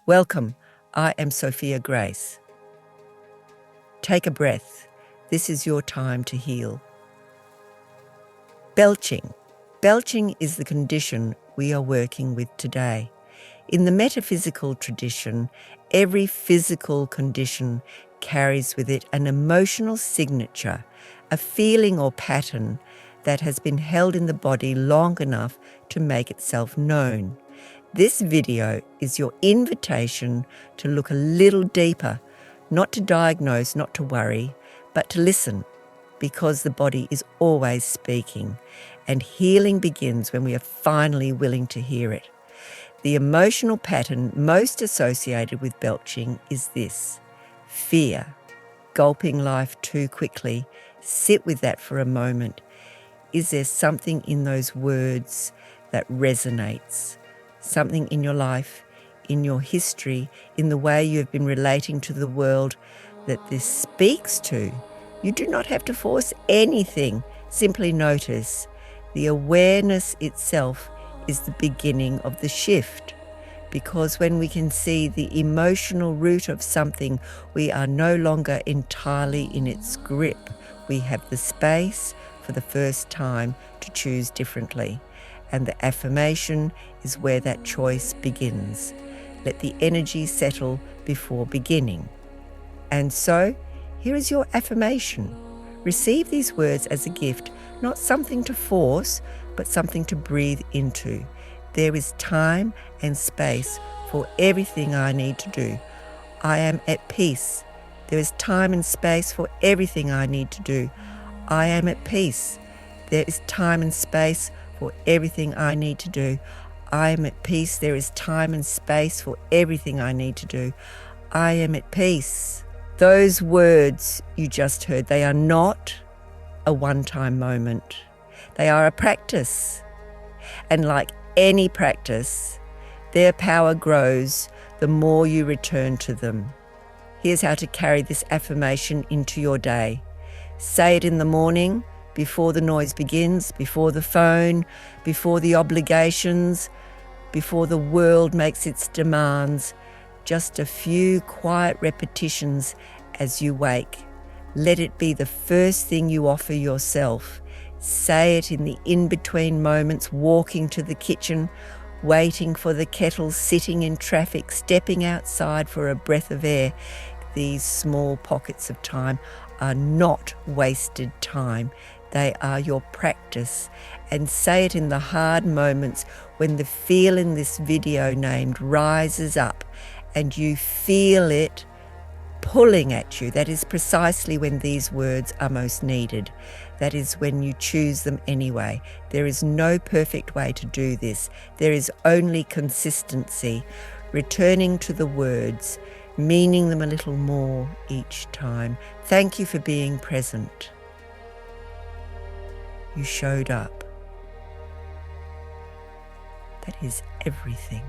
Welcome, I am Sophia Grace. Take a breath. This is your time to heal. Belching. Belching is the condition we are working with today. In the metaphysical tradition, every physical condition carries with it an emotional signature, a feeling or pattern that has been held in the body long enough to make itself known. This video is your invitation to look a little deeper, not to diagnose, not to worry, but to listen, because the body is always speaking, and healing begins when we are finally willing to hear it. The emotional pattern most associated with belching is this: fear, gulping life too quickly. Sit with that for a moment. Is there something in those words that resonates? Something in your life, in your history, in the way you have been relating to the world that this speaks to? You do not have to force anything. Simply notice. The awareness itself is the beginning of the shift. Because when we can see the emotional root of something, we are no longer entirely in its grip. We have the space for the first time to choose differently. And the affirmation is where that choice begins. Let the energy settle before beginning. And so, here is your affirmation. Receive these words as a gift, not something to force, but something to breathe into. There is time and space for everything I need to do. I am at peace. There is time and space for everything I need to do. I am at peace. There is time and space for everything I need to do. I am at peace. There is time and space for everything I need to do. I am at peace. Those words you just heard, they are not a one-time moment. They are a practice. And like any practice, their power grows the more you return to them. Here's how to carry this affirmation into your day. Say it in the morning, before the noise begins, before the phone, before the obligations, before the world makes its demands. Just a few quiet repetitions as you wake. Let it be the first thing you offer yourself. Say it in the in-between moments, walking to the kitchen, waiting for the kettle, sitting in traffic, stepping outside for a breath of air. These small pockets of time are not wasted time. They are your practice. And say it in the hard moments when the feel in this video named rises up and you feel it pulling at you. That is precisely when these words are most needed. That is when you choose them anyway. There is no perfect way to do this. There is only consistency, returning to the words, meaning them a little more each time. Thank you for being present. You showed up. That is everything.